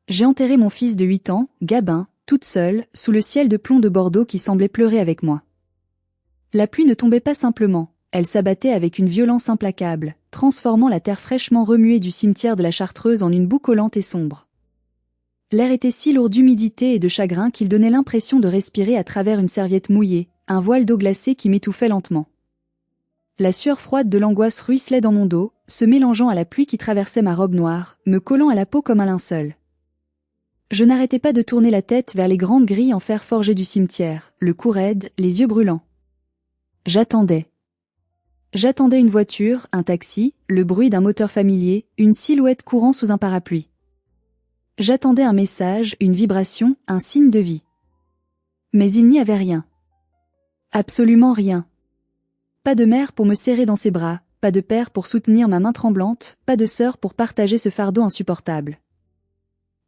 J'ai enterré mon fils de 8 ans, Gabin, toute seule, sous le ciel de plomb de Bordeaux qui semblait pleurer avec moi. La pluie ne tombait pas simplement, elle s'abattait avec une violence implacable, transformant la terre fraîchement remuée du cimetière de la Chartreuse en une boue collante et sombre. L'air était si lourd d'humidité et de chagrin qu'il donnait l'impression de respirer à travers une serviette mouillée, un voile d'eau glacée qui m'étouffait lentement. La sueur froide de l'angoisse ruisselait dans mon dos, se mélangeant à la pluie qui traversait ma robe noire, me collant à la peau comme un linceul. Je n'arrêtais pas de tourner la tête vers les grandes grilles en fer forgé du cimetière, le cou raide, les yeux brûlants. J'attendais. J'attendais une voiture, un taxi, le bruit d'un moteur familier, une silhouette courant sous un parapluie. J'attendais un message, une vibration, un signe de vie. Mais il n'y avait rien. Absolument rien. Pas de mère pour me serrer dans ses bras, pas de père pour soutenir ma main tremblante, pas de sœur pour partager ce fardeau insupportable.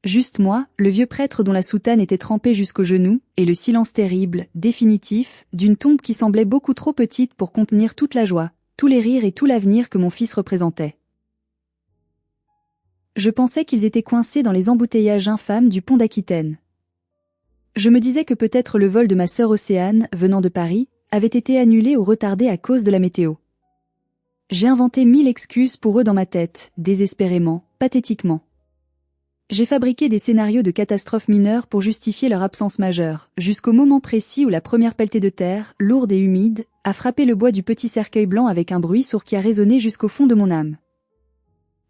Juste moi, le vieux prêtre dont la soutane était trempée jusqu'aux genoux, et le silence terrible, définitif, d'une tombe qui semblait beaucoup trop petite pour contenir toute la joie, tous les rires et tout l'avenir que mon fils représentait. Je pensais qu'ils étaient coincés dans les embouteillages infâmes du pont d'Aquitaine. Je me disais que peut-être le vol de ma sœur Océane, venant de Paris, avait été annulé ou retardé à cause de la météo. J'ai inventé 1000 excuses pour eux dans ma tête, désespérément, pathétiquement. J'ai fabriqué des scénarios de catastrophes mineures pour justifier leur absence majeure, jusqu'au moment précis où la première pelletée de terre, lourde et humide, a frappé le bois du petit cercueil blanc avec un bruit sourd qui a résonné jusqu'au fond de mon âme.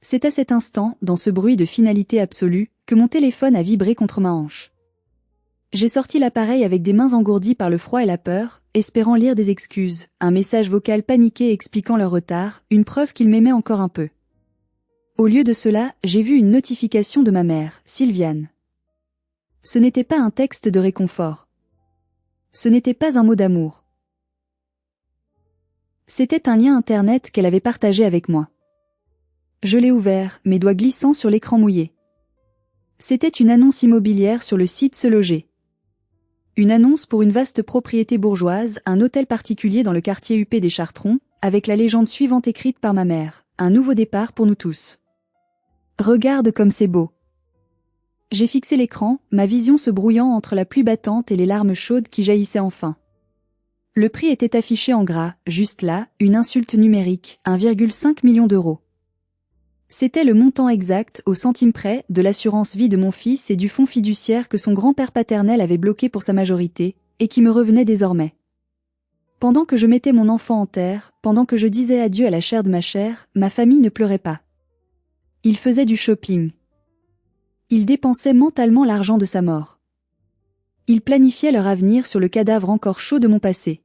C'est à cet instant, dans ce bruit de finalité absolue, que mon téléphone a vibré contre ma hanche. J'ai sorti l'appareil avec des mains engourdies par le froid et la peur, espérant lire des excuses, un message vocal paniqué expliquant leur retard, une preuve qu'ils m'aimaient encore un peu. Au lieu de cela, j'ai vu une notification de ma mère, Sylviane. Ce n'était pas un texte de réconfort. Ce n'était pas un mot d'amour. C'était un lien internet qu'elle avait partagé avec moi. Je l'ai ouvert, mes doigts glissant sur l'écran mouillé. C'était une annonce immobilière sur le site Se Loger. Une annonce pour une vaste propriété bourgeoise, un hôtel particulier dans le quartier huppé des Chartrons, avec la légende suivante écrite par ma mère, un nouveau départ pour nous tous. Regarde comme c'est beau. J'ai fixé l'écran, ma vision se brouillant entre la pluie battante et les larmes chaudes qui jaillissaient enfin. Le prix était affiché en gras, juste là, une insulte numérique, 1,5 million d'euros. C'était le montant exact, au centime près, de l'assurance vie de mon fils et du fonds fiduciaire que son grand-père paternel avait bloqué pour sa majorité, et qui me revenait désormais. Pendant que je mettais mon enfant en terre, pendant que je disais adieu à la chair de ma chair, ma famille ne pleurait pas. Ils faisaient du shopping. Ils dépensaient mentalement l'argent de sa mort. Ils planifiaient leur avenir sur le cadavre encore chaud de mon passé.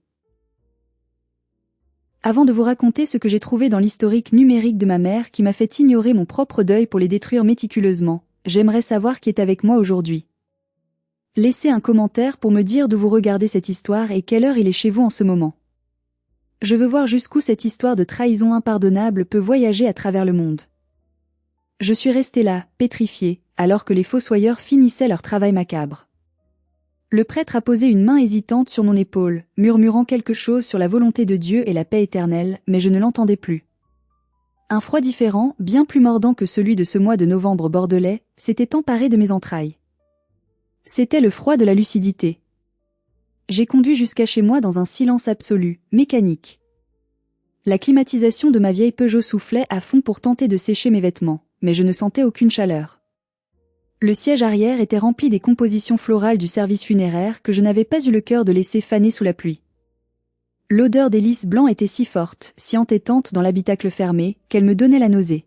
Avant de vous raconter ce que j'ai trouvé dans l'historique numérique de ma mère qui m'a fait ignorer mon propre deuil pour les détruire méticuleusement, j'aimerais savoir qui est avec moi aujourd'hui. Laissez un commentaire pour me dire d'où vous regardez cette histoire et quelle heure il est chez vous en ce moment. Je veux voir jusqu'où cette histoire de trahison impardonnable peut voyager à travers le monde. Je suis restée là, pétrifiée, alors que les fossoyeurs finissaient leur travail macabre. Le prêtre a posé une main hésitante sur mon épaule, murmurant quelque chose sur la volonté de Dieu et la paix éternelle, mais je ne l'entendais plus. Un froid différent, bien plus mordant que celui de ce mois de novembre bordelais, s'était emparé de mes entrailles. C'était le froid de la lucidité. J'ai conduit jusqu'à chez moi dans un silence absolu, mécanique. La climatisation de ma vieille Peugeot soufflait à fond pour tenter de sécher mes vêtements, mais je ne sentais aucune chaleur. Le siège arrière était rempli des compositions florales du service funéraire que je n'avais pas eu le cœur de laisser faner sous la pluie. L'odeur des lys blancs était si forte, si entêtante dans l'habitacle fermé, qu'elle me donnait la nausée.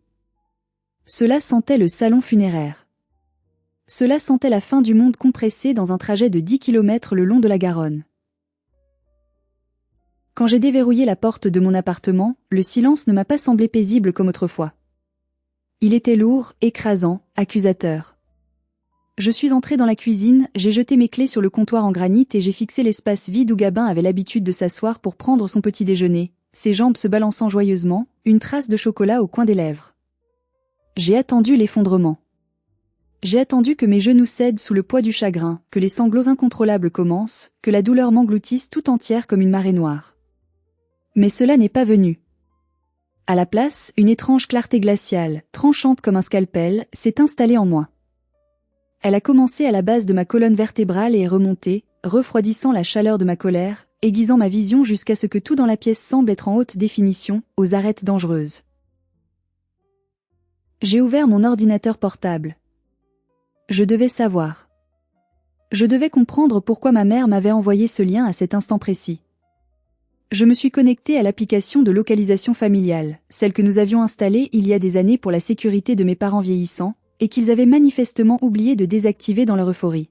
Cela sentait le salon funéraire. Cela sentait la fin du monde compressé dans un trajet de 10 kilomètres le long de la Garonne. Quand j'ai déverrouillé la porte de mon appartement, le silence ne m'a pas semblé paisible comme autrefois. Il était lourd, écrasant, accusateur. Je suis entrée dans la cuisine, j'ai jeté mes clés sur le comptoir en granit et j'ai fixé l'espace vide où Gabin avait l'habitude de s'asseoir pour prendre son petit déjeuner, ses jambes se balançant joyeusement, une trace de chocolat au coin des lèvres. J'ai attendu l'effondrement. J'ai attendu que mes genoux cèdent sous le poids du chagrin, que les sanglots incontrôlables commencent, que la douleur m'engloutisse tout entière comme une marée noire. Mais cela n'est pas venu. À la place, une étrange clarté glaciale, tranchante comme un scalpel, s'est installée en moi. Elle a commencé à la base de ma colonne vertébrale et est remontée, refroidissant la chaleur de ma colère, aiguisant ma vision jusqu'à ce que tout dans la pièce semble être en haute définition, aux arêtes dangereuses. J'ai ouvert mon ordinateur portable. Je devais savoir. Je devais comprendre pourquoi ma mère m'avait envoyé ce lien à cet instant précis. Je me suis connecté à l'application de localisation familiale, celle que nous avions installée il y a des années pour la sécurité de mes parents vieillissants, et qu'ils avaient manifestement oublié de désactiver dans leur euphorie.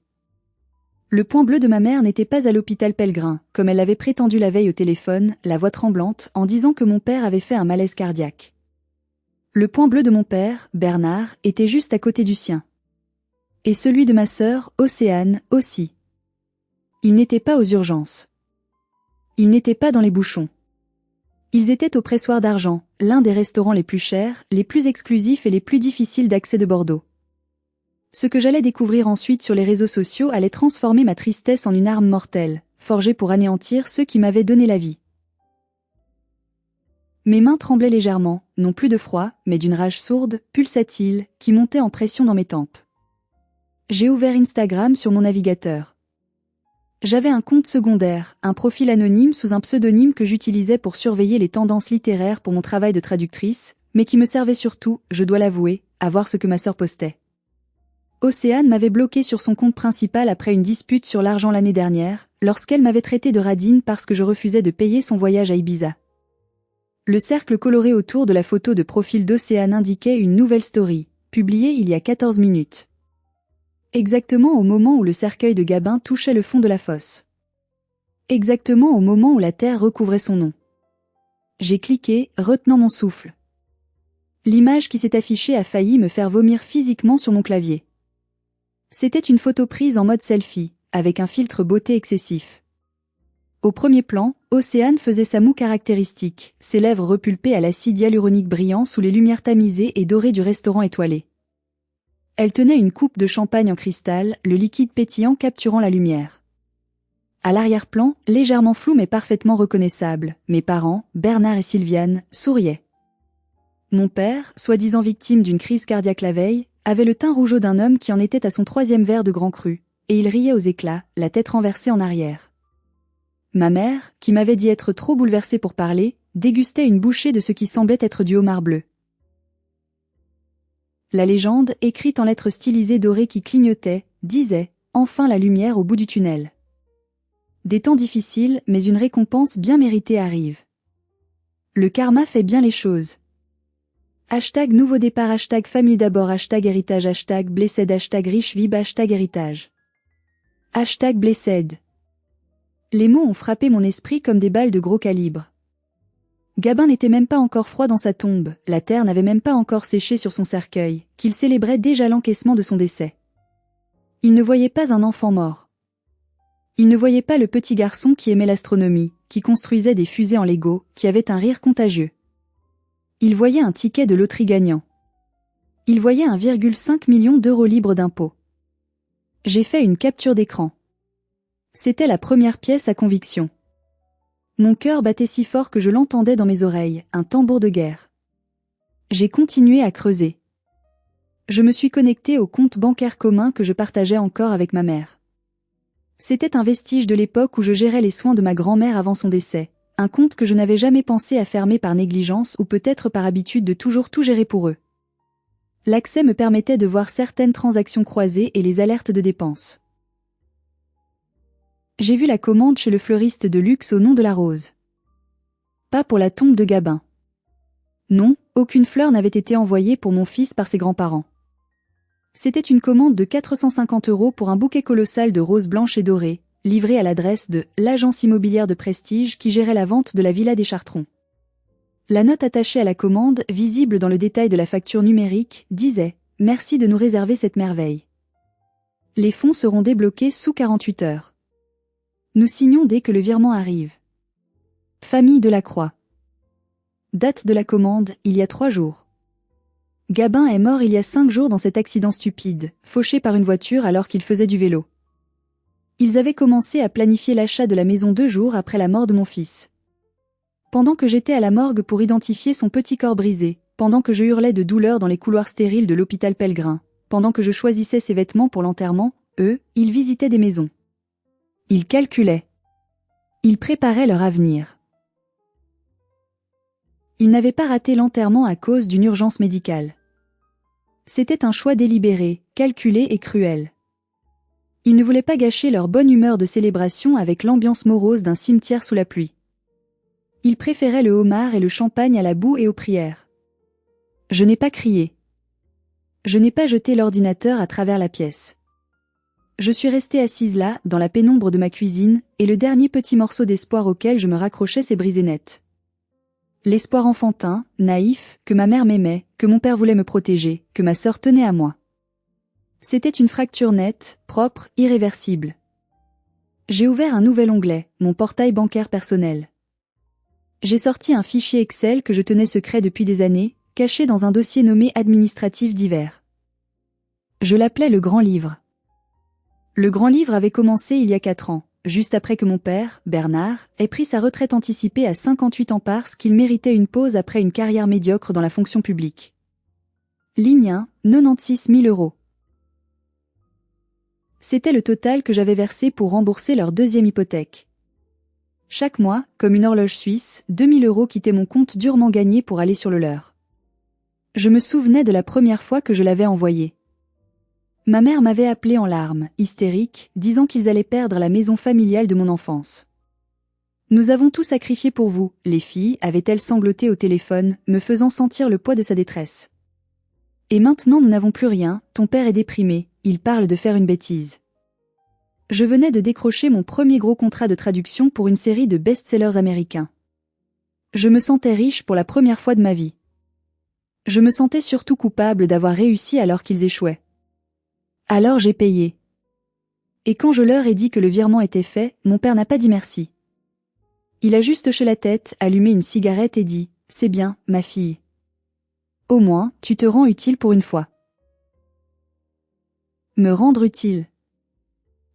Le point bleu de ma mère n'était pas à l'hôpital Pellegrin, comme elle l'avait prétendu la veille au téléphone, la voix tremblante, en disant que mon père avait fait un malaise cardiaque. Le point bleu de mon père, Bernard, était juste à côté du sien. Et celui de ma sœur, Océane, aussi. Ils n'étaient pas aux urgences. Ils n'étaient pas dans les bouchons. Ils étaient au pressoir d'argent, l'un des restaurants les plus chers, les plus exclusifs et les plus difficiles d'accès de Bordeaux. Ce que j'allais découvrir ensuite sur les réseaux sociaux allait transformer ma tristesse en une arme mortelle, forgée pour anéantir ceux qui m'avaient donné la vie. Mes mains tremblaient légèrement, non plus de froid, mais d'une rage sourde, pulsatile, qui montait en pression dans mes tempes. J'ai ouvert Instagram sur mon navigateur. J'avais un compte secondaire, un profil anonyme sous un pseudonyme que j'utilisais pour surveiller les tendances littéraires pour mon travail de traductrice, mais qui me servait surtout, je dois l'avouer, à voir ce que ma sœur postait. Océane m'avait bloqué sur son compte principal après une dispute sur l'argent l'année dernière, lorsqu'elle m'avait traité de radine parce que je refusais de payer son voyage à Ibiza. Le cercle coloré autour de la photo de profil d'Océane indiquait une nouvelle story, publiée il y a 14 minutes. Exactement au moment où le cercueil de Gabin touchait le fond de la fosse. Exactement au moment où la terre recouvrait son nom. J'ai cliqué, retenant mon souffle. L'image qui s'est affichée a failli me faire vomir physiquement sur mon clavier. C'était une photo prise en mode selfie, avec un filtre beauté excessif. Au premier plan, Océane faisait sa moue caractéristique, ses lèvres repulpées à l'acide hyaluronique brillant sous les lumières tamisées et dorées du restaurant étoilé. Elle tenait une coupe de champagne en cristal, le liquide pétillant capturant la lumière. À l'arrière-plan, légèrement flou mais parfaitement reconnaissable, mes parents, Bernard et Sylviane, souriaient. Mon père, soi-disant victime d'une crise cardiaque la veille, avait le teint rougeau d'un homme qui en était à son 3e verre de grand cru, et il riait aux éclats, la tête renversée en arrière. Ma mère, qui m'avait dit être trop bouleversée pour parler, dégustait une bouchée de ce qui semblait être du homard bleu. La légende, écrite en lettres stylisées dorées qui clignotaient, disait « Enfin la lumière au bout du tunnel ». Des temps difficiles, mais une récompense bien méritée arrive. Le karma fait bien les choses. Hashtag nouveau départ, hashtag famille d'abord, hashtag héritage, hashtag blessed, hashtag riche vib, hashtag héritage. Hashtag blessed. Les mots ont frappé mon esprit comme des balles de gros calibre. Gabin n'était même pas encore froid dans sa tombe, la terre n'avait même pas encore séché sur son cercueil, qu'il célébrait déjà l'encaissement de son décès. Il ne voyait pas un enfant mort. Il ne voyait pas le petit garçon qui aimait l'astronomie, qui construisait des fusées en Lego, qui avait un rire contagieux. Il voyait un ticket de loterie gagnant. Il voyait 1,5 million d'euros libres d'impôts. J'ai fait une capture d'écran. C'était la première pièce à conviction. Mon cœur battait si fort que je l'entendais dans mes oreilles, un tambour de guerre. J'ai continué à creuser. Je me suis connecté au compte bancaire commun que je partageais encore avec ma mère. C'était un vestige de l'époque où je gérais les soins de ma grand-mère avant son décès. Un compte que je n'avais jamais pensé à fermer par négligence ou peut-être par habitude de toujours tout gérer pour eux. L'accès me permettait de voir certaines transactions croisées et les alertes de dépenses. J'ai vu la commande chez le fleuriste de luxe au nom de la rose. Pas pour la tombe de Gabin. Non, aucune fleur n'avait été envoyée pour mon fils par ses grands-parents. C'était une commande de 450 € pour un bouquet colossal de roses blanches et dorées, livré à l'adresse de l'agence immobilière de prestige qui gérait la vente de la villa des Chartrons. La note attachée à la commande, visible dans le détail de la facture numérique, disait « Merci de nous réserver cette merveille. Les fonds seront débloqués sous 48 heures. Nous signons dès que le virement arrive. Famille Delacroix. Date de la commande, il y a 3 jours. Gabin est mort il y a 5 jours dans cet accident stupide, fauché par une voiture alors qu'il faisait du vélo. Ils avaient commencé à planifier l'achat de la maison 2 jours après la mort de mon fils. Pendant que j'étais à la morgue pour identifier son petit corps brisé, pendant que je hurlais de douleur dans les couloirs stériles de l'hôpital Pellegrin, pendant que je choisissais ses vêtements pour l'enterrement, eux, ils visitaient des maisons. Ils calculaient. Ils préparaient leur avenir. Ils n'avaient pas raté l'enterrement à cause d'une urgence médicale. C'était un choix délibéré, calculé et cruel. Ils ne voulaient pas gâcher leur bonne humeur de célébration avec l'ambiance morose d'un cimetière sous la pluie. Ils préféraient le homard et le champagne à la boue et aux prières. Je n'ai pas crié. Je n'ai pas jeté l'ordinateur à travers la pièce. Je suis restée assise là, dans la pénombre de ma cuisine, et le dernier petit morceau d'espoir auquel je me raccrochais s'est brisé net. L'espoir enfantin, naïf, que ma mère m'aimait, que mon père voulait me protéger, que ma sœur tenait à moi. C'était une fracture nette, propre, irréversible. J'ai ouvert un nouvel onglet, mon portail bancaire personnel. J'ai sorti un fichier Excel que je tenais secret depuis des années, caché dans un dossier nommé administratif divers. Je l'appelais le Grand Livre. Le Grand Livre avait commencé il y a 4 ans, juste après que mon père, Bernard, ait pris sa retraite anticipée à 58 ans parce qu'il méritait une pause après une carrière médiocre dans la fonction publique. Ligne 1, 96 000 euros. C'était le total que j'avais versé pour rembourser leur deuxième hypothèque. Chaque mois, comme une horloge suisse, 2 000 euros quittaient mon compte durement gagné pour aller sur le leur. Je me souvenais de la première fois que je l'avais envoyé. Ma mère m'avait appelé en larmes, hystérique, disant qu'ils allaient perdre la maison familiale de mon enfance. Nous avons tout sacrifié pour vous, les filles, avait-elle sangloté au téléphone, me faisant sentir le poids de sa détresse. Et maintenant nous n'avons plus rien, ton père est déprimé, il parle de faire une bêtise. Je venais de décrocher mon premier gros contrat de traduction pour une série de best-sellers américains. Je me sentais riche pour la première fois de ma vie. Je me sentais surtout coupable d'avoir réussi alors qu'ils échouaient. Alors j'ai payé. Et quand je leur ai dit que le virement était fait, mon père n'a pas dit merci. Il a juste hoché la tête, allumé une cigarette et dit « C'est bien, ma fille. Au moins, tu te rends utile pour une fois. » Me rendre utile.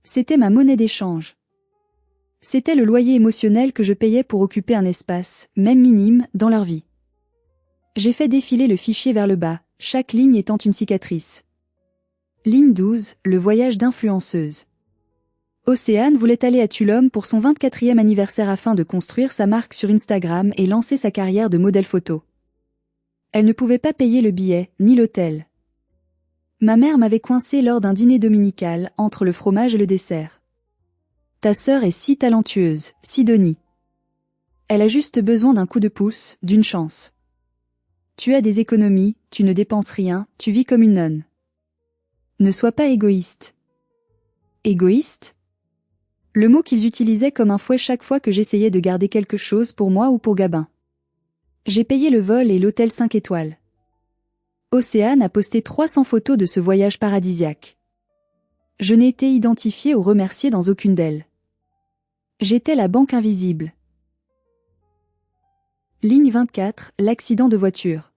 C'était ma monnaie d'échange. C'était le loyer émotionnel que je payais pour occuper un espace, même minime, dans leur vie. J'ai fait défiler le fichier vers le bas, chaque ligne étant une cicatrice. Ligne 12, le voyage d'influenceuse. Océane voulait aller à Tulum pour son 24e anniversaire afin de construire sa marque sur Instagram et lancer sa carrière de modèle photo. Elle ne pouvait pas payer le billet, ni l'hôtel. Ma mère m'avait coincé lors d'un dîner dominical, entre le fromage et le dessert. Ta sœur est si talentueuse, Sidonie. Elle a juste besoin d'un coup de pouce, d'une chance. Tu as des économies, tu ne dépenses rien, tu vis comme une nonne. Ne sois pas égoïste. Égoïste ? Le mot qu'ils utilisaient comme un fouet chaque fois que j'essayais de garder quelque chose pour moi ou pour Gabin. J'ai payé le vol et l'hôtel 5 étoiles. Océane a posté 300 photos de ce voyage paradisiaque. Je n'ai été identifiée ou remerciée dans aucune d'elles. J'étais la banque invisible. Ligne 24, l'accident de voiture.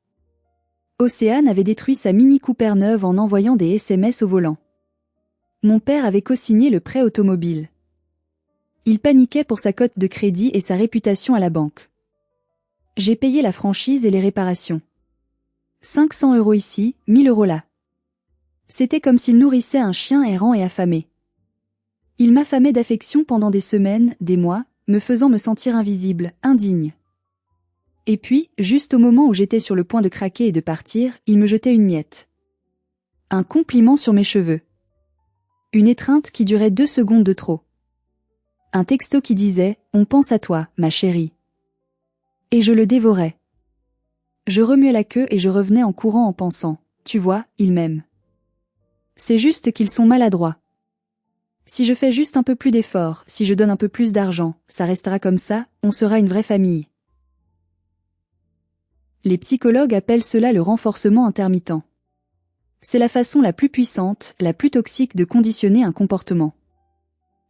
Océane avait détruit sa Mini Cooper neuve en envoyant des SMS au volant. Mon père avait co-signé le prêt automobile. Il paniquait pour sa cote de crédit et sa réputation à la banque. J'ai payé la franchise et les réparations. 500 euros ici, 1000 euros là. C'était comme s'il nourrissait un chien errant et affamé. Il m'affamait d'affection pendant des semaines, des mois, me faisant me sentir invisible, indigne. Et puis, juste au moment où j'étais sur le point de craquer et de partir, il me jetait une miette. Un compliment sur mes cheveux. Une étreinte qui durait 2 secondes de trop. Un texto qui disait « On pense à toi, ma chérie ». Et je le dévorais. Je remuais la queue et je revenais en courant en pensant « Tu vois, ils m'aiment. C'est juste qu'ils sont maladroits. Si je fais juste un peu plus d'efforts, si je donne un peu plus d'argent, ça restera comme ça, on sera une vraie famille. » Les psychologues appellent cela le renforcement intermittent. C'est la façon la plus puissante, la plus toxique de conditionner un comportement.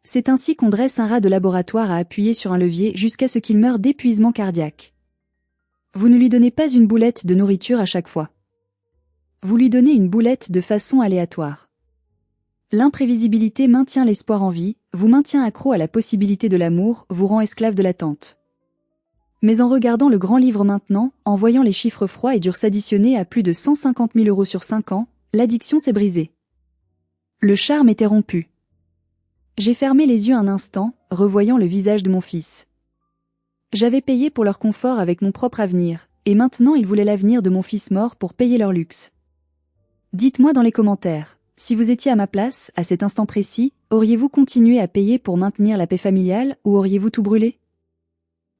C'est ainsi qu'on dresse un rat de laboratoire à appuyer sur un levier jusqu'à ce qu'il meure d'épuisement cardiaque. Vous ne lui donnez pas une boulette de nourriture à chaque fois. Vous lui donnez une boulette de façon aléatoire. L'imprévisibilité maintient l'espoir en vie, vous maintient accro à la possibilité de l'amour, vous rend esclave de l'attente. Mais en regardant le Grand Livre maintenant, en voyant les chiffres froids et durs s'additionner à plus de 150 000 euros sur 5 ans, L'addiction s'est brisée. Le charme était rompu. J'ai fermé les yeux un instant, revoyant le visage de mon fils. J'avais payé pour leur confort avec mon propre avenir, et maintenant ils voulaient l'avenir de mon fils mort pour payer leur luxe. Dites-moi dans les commentaires, si vous étiez à ma place, à cet instant précis, auriez-vous continué à payer pour maintenir la paix familiale ou auriez-vous tout brûlé?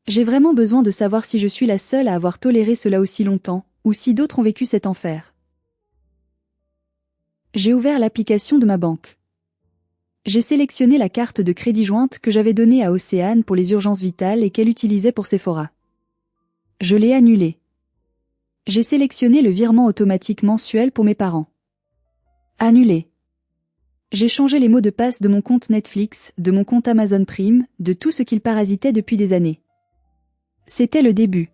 J'ai vraiment besoin de savoir si je suis la seule à avoir toléré cela aussi longtemps, ou si d'autres ont vécu cet enfer. J'ai ouvert l'application de ma banque. J'ai sélectionné la carte de crédit jointe que j'avais donnée à Océane pour les urgences vitales et qu'elle utilisait pour Sephora. Je l'ai annulée. J'ai sélectionné le virement automatique mensuel pour mes parents. Annulé. J'ai changé les mots de passe de mon compte Netflix, de mon compte Amazon Prime, de tout ce qu'ils parasitaient depuis des années. C'était le début.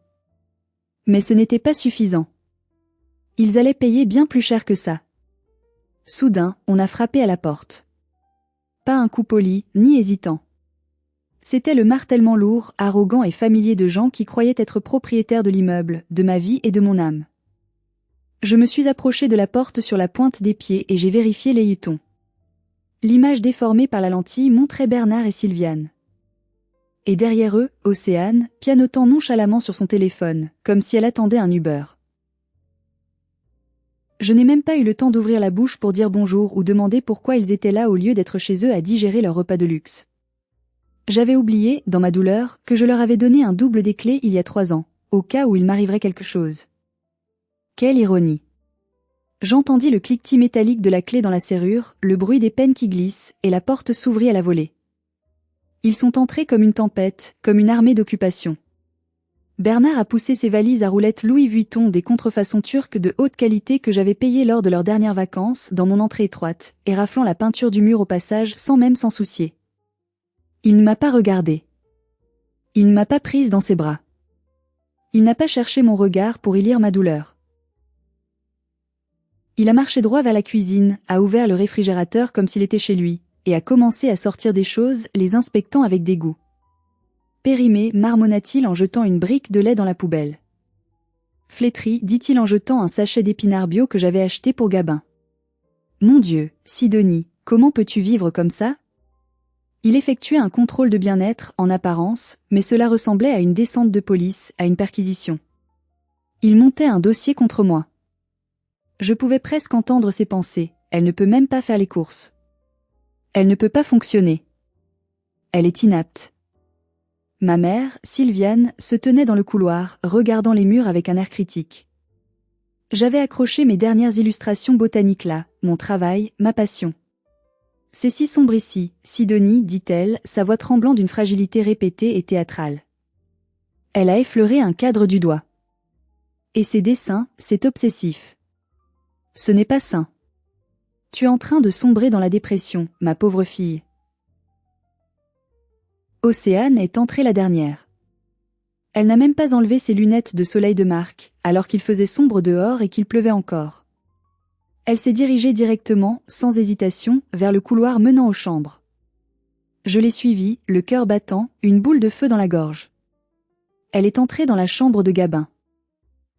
Mais ce n'était pas suffisant. Ils allaient payer bien plus cher que ça. Soudain, on a frappé à la porte. Pas un coup poli, ni hésitant. C'était le martèlement lourd, arrogant et familier de gens qui croyaient être propriétaires de l'immeuble, de ma vie et de mon âme. Je me suis approché de la porte sur la pointe des pieds et j'ai vérifié les yutons. L'image déformée par la lentille montrait Bernard et Sylviane. Et derrière eux, Océane, pianotant nonchalamment sur son téléphone, comme si elle attendait un Uber. Je n'ai même pas eu le temps d'ouvrir la bouche pour dire bonjour ou demander pourquoi ils étaient là au lieu d'être chez eux à digérer leur repas de luxe. J'avais oublié, dans ma douleur, que je leur avais donné un double des clés il y a 3 ans, au cas où il m'arriverait quelque chose. Quelle ironie. J'entendis le cliquetis métallique de la clé dans la serrure, le bruit des pennes qui glissent, et la porte s'ouvrit à la volée. Ils sont entrés comme une tempête, comme une armée d'occupation. Bernard a poussé ses valises à roulettes Louis Vuitton des contrefaçons turques de haute qualité que j'avais payées lors de leurs dernières vacances dans mon entrée étroite, et raflant la peinture du mur au passage sans même s'en soucier. Il ne m'a pas regardée. Il ne m'a pas prise dans ses bras. Il n'a pas cherché mon regard pour y lire ma douleur. Il a marché droit vers la cuisine, a ouvert le réfrigérateur comme s'il était chez lui, et a commencé à sortir des choses, les inspectant avec dégoût. Périmé, marmonna-t-il en jetant une brique de lait dans la poubelle. Flétri, dit-il en jetant un sachet d'épinards bio que j'avais acheté pour Gabin. Mon Dieu, Sidonie, comment peux-tu vivre comme ça? Il effectuait un contrôle de bien-être, en apparence, mais cela ressemblait à une descente de police, à une perquisition. Il montait un dossier contre moi. Je pouvais presque entendre ses pensées, elle ne peut même pas faire les courses. Elle ne peut pas fonctionner. Elle est inapte. Ma mère, Sylviane, se tenait dans le couloir, regardant les murs avec un air critique. J'avais accroché mes dernières illustrations botaniques là, mon travail, ma passion. C'est si sombre ici, Sidonie, dit-elle, sa voix tremblant d'une fragilité répétée et théâtrale. Elle a effleuré un cadre du doigt. Et ces dessins, c'est obsessif. Ce n'est pas sain. Tu es en train de sombrer dans la dépression, ma pauvre fille. Océane est entrée la dernière. Elle n'a même pas enlevé ses lunettes de soleil de marque, alors qu'il faisait sombre dehors et qu'il pleuvait encore. Elle s'est dirigée directement, sans hésitation, vers le couloir menant aux chambres. Je l'ai suivie, le cœur battant, une boule de feu dans la gorge. Elle est entrée dans la chambre de Gabin.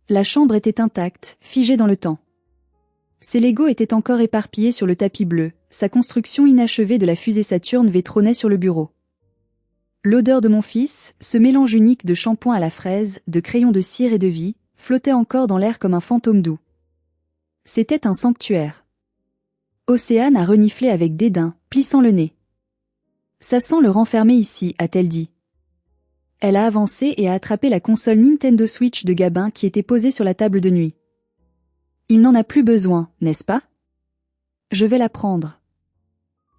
La chambre était intacte, figée dans le temps. Ses Legos étaient encore éparpillés sur le tapis bleu, sa construction inachevée de la fusée Saturne trônait sur le bureau. L'odeur de mon fils, ce mélange unique de shampoing à la fraise, de crayon de cire et de vie, flottait encore dans l'air comme un fantôme doux. C'était un sanctuaire. Océane a reniflé avec dédain, plissant le nez. Ça sent le renfermer ici, a-t-elle dit. Elle a avancé et a attrapé la console Nintendo Switch de Gabin qui était posée sur la table de nuit. Il n'en a plus besoin, n'est-ce pas? Je vais la prendre.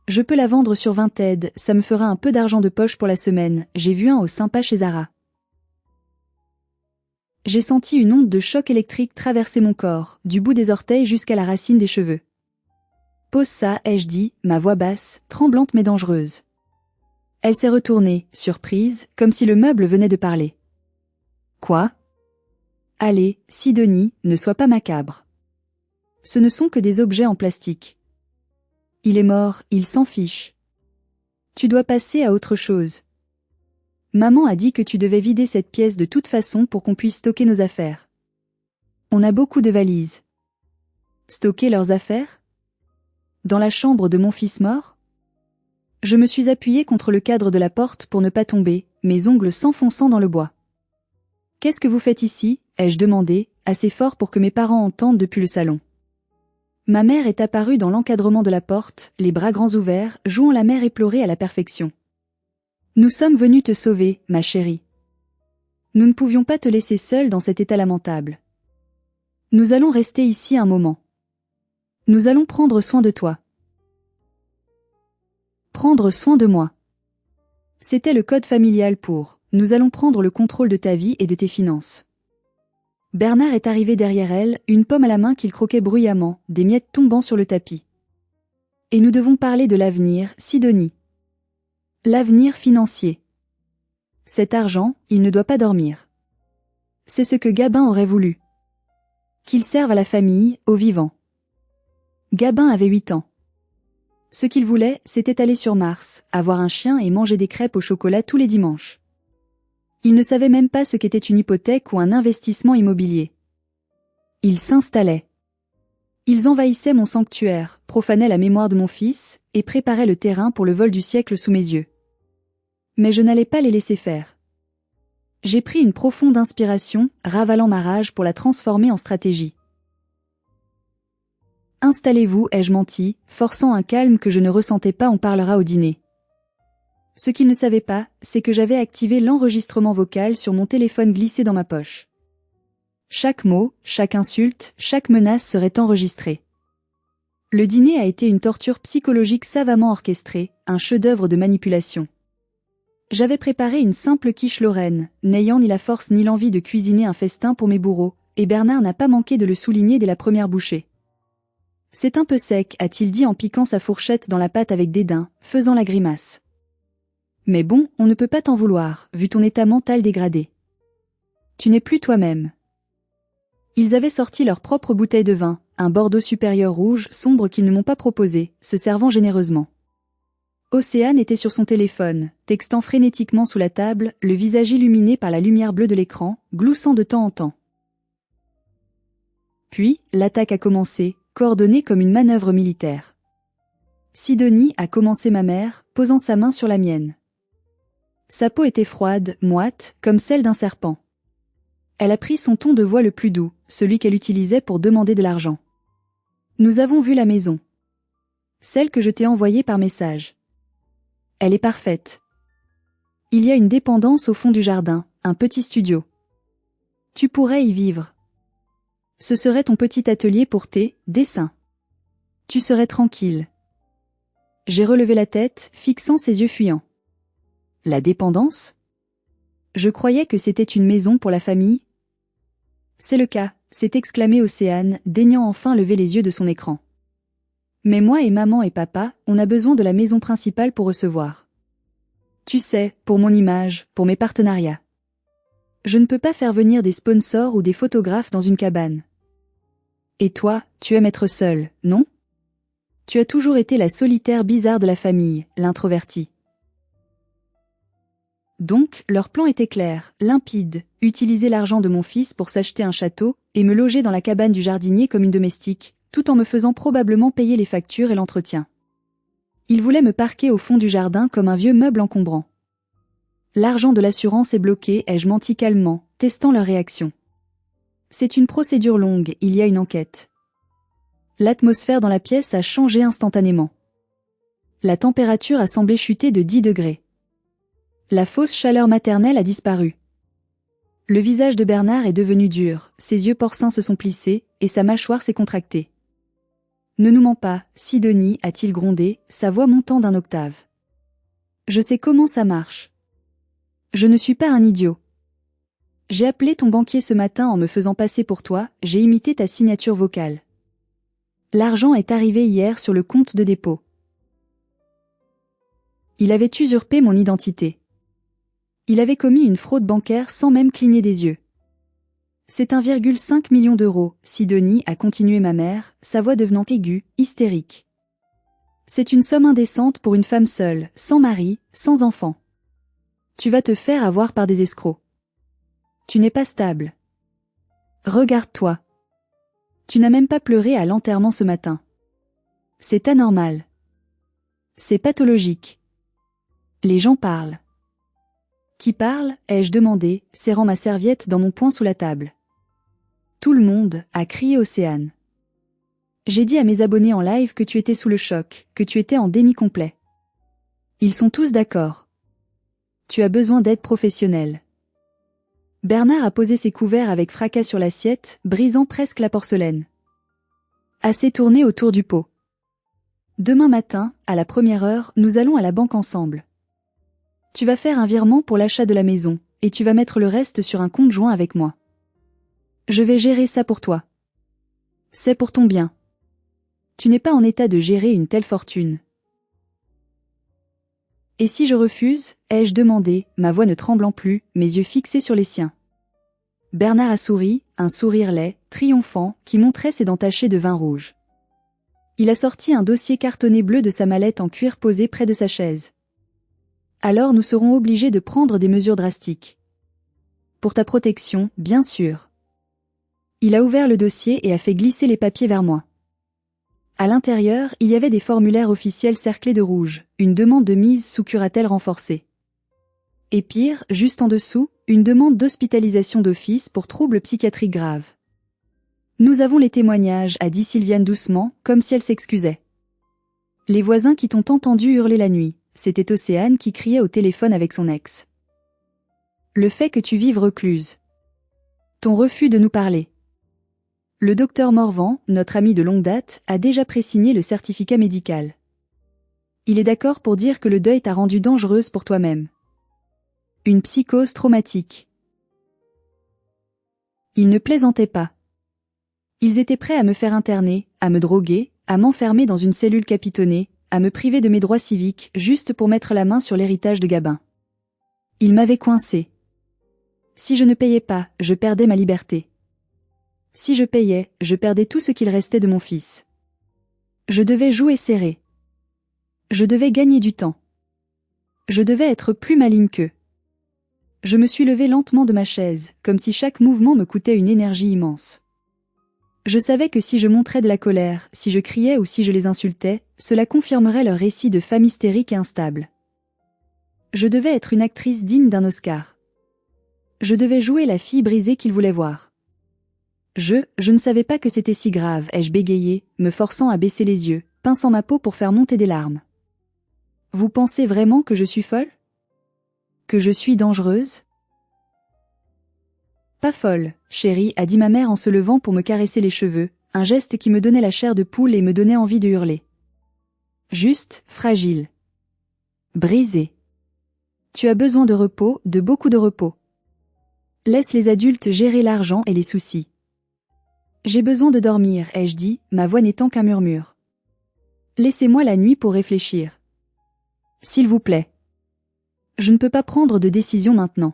Je peux la vendre sur Vinted, ça me fera un peu d'argent de poche pour la semaine, j'ai vu un au sympa chez Zara. J'ai senti une onde de choc électrique traverser mon corps, du bout des orteils jusqu'à la racine des cheveux. Pose ça, ai-je dit, ma voix basse, tremblante mais dangereuse. Elle s'est retournée, surprise, comme si le meuble venait de parler. Quoi? Allez, Sidonie, ne sois pas macabre. Ce ne sont que des objets en plastique. Il est mort, il s'en fiche. Tu dois passer à autre chose. Maman a dit que tu devais vider cette pièce de toute façon pour qu'on puisse stocker nos affaires. On a beaucoup de valises. Stocker leurs affaires? Dans la chambre de mon fils mort? Je me suis appuyée contre le cadre de la porte pour ne pas tomber, mes ongles s'enfonçant dans le bois. Qu'est-ce que vous faites ici? Ai-je demandé, assez fort pour que mes parents entendent depuis le salon. Ma mère est apparue dans l'encadrement de la porte, les bras grands ouverts, jouant la mère éplorée à la perfection. Nous sommes venus te sauver, ma chérie. Nous ne pouvions pas te laisser seule dans cet état lamentable. Nous allons rester ici un moment. Nous allons prendre soin de toi. Prendre soin de moi. C'était le code familial pour « Nous allons prendre le contrôle de ta vie et de tes finances ». Bernard est arrivé derrière elle, une pomme à la main qu'il croquait bruyamment, des miettes tombant sur le tapis. Et nous devons parler de l'avenir, Sidonie. L'avenir financier. Cet argent, il ne doit pas dormir. C'est ce que Gabin aurait voulu. Qu'il serve à la famille, aux vivants. Gabin avait 8 ans. Ce qu'il voulait, c'était aller sur Mars, avoir un chien et manger des crêpes au chocolat tous les dimanches. Il ne savait même pas ce qu'était une hypothèque ou un investissement immobilier. Ils s'installaient. Ils envahissaient mon sanctuaire, profanaient la mémoire de mon fils, et préparaient le terrain pour le vol du siècle sous mes yeux. Mais je n'allais pas les laisser faire. J'ai pris une profonde inspiration, ravalant ma rage pour la transformer en stratégie. Installez-vous, ai-je menti, forçant un calme que je ne ressentais pas. On parlera au dîner. Ce qu'il ne savait pas, c'est que j'avais activé l'enregistrement vocal sur mon téléphone glissé dans ma poche. Chaque mot, chaque insulte, chaque menace serait enregistrée. Le dîner a été une torture psychologique savamment orchestrée, un chef-d'œuvre de manipulation. J'avais préparé une simple quiche lorraine, n'ayant ni la force ni l'envie de cuisiner un festin pour mes bourreaux, et Bernard n'a pas manqué de le souligner dès la première bouchée. C'est un peu sec, a-t-il dit en piquant sa fourchette dans la pâte avec dédain, faisant la grimace. Mais bon, on ne peut pas t'en vouloir, vu ton état mental dégradé. Tu n'es plus toi-même. Ils avaient sorti leur propre bouteille de vin, un Bordeaux supérieur rouge sombre qu'ils ne m'ont pas proposé, se servant généreusement. Océane était sur son téléphone, textant frénétiquement sous la table, le visage illuminé par la lumière bleue de l'écran, gloussant de temps en temps. Puis, l'attaque a commencé, coordonnée comme une manœuvre militaire. Sidonie a commencé ma mère, posant sa main sur la mienne. Sa peau était froide, moite, comme celle d'un serpent. Elle a pris son ton de voix le plus doux, celui qu'elle utilisait pour demander de l'argent. Nous avons vu la maison. Celle que je t'ai envoyée par message. Elle est parfaite. Il y a une dépendance au fond du jardin, un petit studio. Tu pourrais y vivre. Ce serait ton petit atelier pour tes dessins. Tu serais tranquille. J'ai relevé la tête, fixant ses yeux fuyants. La dépendance? Je croyais que c'était une maison pour la famille. C'est le cas, s'est exclamé Océane, daignant enfin lever les yeux de son écran. Mais moi et maman et papa, on a besoin de la maison principale pour recevoir. Tu sais, pour mon image, pour mes partenariats. Je ne peux pas faire venir des sponsors ou des photographes dans une cabane. Et toi, tu aimes être seule, non? Tu as toujours été la solitaire bizarre de la famille, l'introvertie. Donc, leur plan était clair, limpide, utiliser l'argent de mon fils pour s'acheter un château, et me loger dans la cabane du jardinier comme une domestique, tout en me faisant probablement payer les factures et l'entretien. Ils voulaient me parquer au fond du jardin comme un vieux meuble encombrant. L'argent de l'assurance est bloqué, ai-je menti calmement, testant leur réaction. C'est une procédure longue, il y a une enquête. L'atmosphère dans la pièce a changé instantanément. La température a semblé chuter de 10 degrés. La fausse chaleur maternelle a disparu. Le visage de Bernard est devenu dur, ses yeux porcins se sont plissés, et sa mâchoire s'est contractée. Ne nous mens pas, Sidonie, a-t-il grondé, sa voix montant d'un octave. Je sais comment ça marche. Je ne suis pas un idiot. J'ai appelé ton banquier ce matin en me faisant passer pour toi, j'ai imité ta signature vocale. L'argent est arrivé hier sur le compte de dépôt. Il avait usurpé mon identité. Il avait commis une fraude bancaire sans même cligner des yeux. C'est 1,5 million d'euros, Sidonie, a continué ma mère, sa voix devenant aiguë, hystérique. C'est une somme indécente pour une femme seule, sans mari, sans enfant. Tu vas te faire avoir par des escrocs. Tu n'es pas stable. Regarde-toi. Tu n'as même pas pleuré à l'enterrement ce matin. C'est anormal. C'est pathologique. Les gens parlent. Qui parle, ai-je demandé, serrant ma serviette dans mon poing sous la table. Tout le monde, a crié Océane. J'ai dit à mes abonnés en live que tu étais sous le choc, que tu étais en déni complet. Ils sont tous d'accord. Tu as besoin d'aide professionnelle. Bernard a posé ses couverts avec fracas sur l'assiette, brisant presque la porcelaine. Assez tourné autour du pot. Demain matin, à la première heure, nous allons à la banque ensemble. Tu vas faire un virement pour l'achat de la maison, et tu vas mettre le reste sur un compte joint avec moi. Je vais gérer ça pour toi. C'est pour ton bien. Tu n'es pas en état de gérer une telle fortune. Et si je refuse, ai-je demandé, ma voix ne tremblant plus, mes yeux fixés sur les siens. Bernard a souri, un sourire laid, triomphant, qui montrait ses dents tachées de vin rouge. Il a sorti un dossier cartonné bleu de sa mallette en cuir posé près de sa chaise. Alors nous serons obligés de prendre des mesures drastiques. Pour ta protection, bien sûr. Il a ouvert le dossier et a fait glisser les papiers vers moi. À l'intérieur, il y avait des formulaires officiels cerclés de rouge, une demande de mise sous curatelle renforcée. Et pire, juste en dessous, une demande d'hospitalisation d'office pour troubles psychiatriques graves. Nous avons les témoignages, a dit Sylviane doucement, comme si elle s'excusait. Les voisins qui t'ont entendu hurler la nuit, c'était Océane qui criait au téléphone avec son ex. Le fait que tu vives recluse. Ton refus de nous parler. Le docteur Morvan, notre ami de longue date, a déjà pré-signé le certificat médical. Il est d'accord pour dire que le deuil t'a rendue dangereuse pour toi-même. Une psychose traumatique. Ils ne plaisantaient pas. Ils étaient prêts à me faire interner, à me droguer, à m'enfermer dans une cellule capitonnée, à me priver de mes droits civiques, juste pour mettre la main sur l'héritage de Gabin. Ils m'avaient coincé. Si je ne payais pas, je perdais ma liberté. Si je payais, je perdais tout ce qu'il restait de mon fils. Je devais jouer serré. Je devais gagner du temps. Je devais être plus maligne qu'eux. Je me suis levée lentement de ma chaise, comme si chaque mouvement me coûtait une énergie immense. Je savais que si je montrais de la colère, si je criais ou si je les insultais, cela confirmerait leur récit de femme hystérique et instable. Je devais être une actrice digne d'un Oscar. Je devais jouer la fille brisée qu'ils voulaient voir. Je ne savais pas que c'était si grave, ai-je bégayé, me forçant à baisser les yeux, pinçant ma peau pour faire monter des larmes. Vous pensez vraiment que je suis folle? Que je suis dangereuse? Pas folle, chérie, a dit ma mère en se levant pour me caresser les cheveux, un geste qui me donnait la chair de poule et me donnait envie de hurler. Juste, fragile. Brisée. Tu as besoin de repos, de beaucoup de repos. Laisse les adultes gérer l'argent et les soucis. J'ai besoin de dormir, ai-je dit, ma voix n'étant qu'un murmure. Laissez-moi la nuit pour réfléchir. S'il vous plaît. Je ne peux pas prendre de décision maintenant.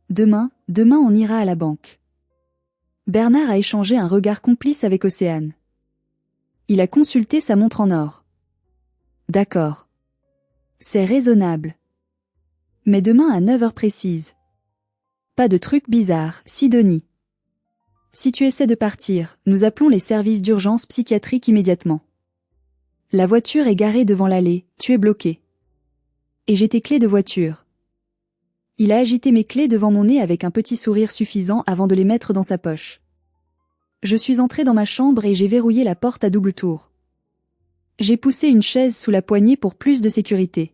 Demain on ira à la banque. Bernard a échangé un regard complice avec Océane. Il a consulté sa montre en or. D'accord. C'est raisonnable. Mais demain à 9 heures précises. Pas de trucs bizarres, Sidonie. Si tu essaies de partir, nous appelons les services d'urgence psychiatrique immédiatement. La voiture est garée devant l'allée, tu es bloqué. Et j'ai tes clés de voiture. Il a agité mes clés devant mon nez avec un petit sourire suffisant avant de les mettre dans sa poche. Je suis entrée dans ma chambre et j'ai verrouillé la porte à double tour. J'ai poussé une chaise sous la poignée pour plus de sécurité.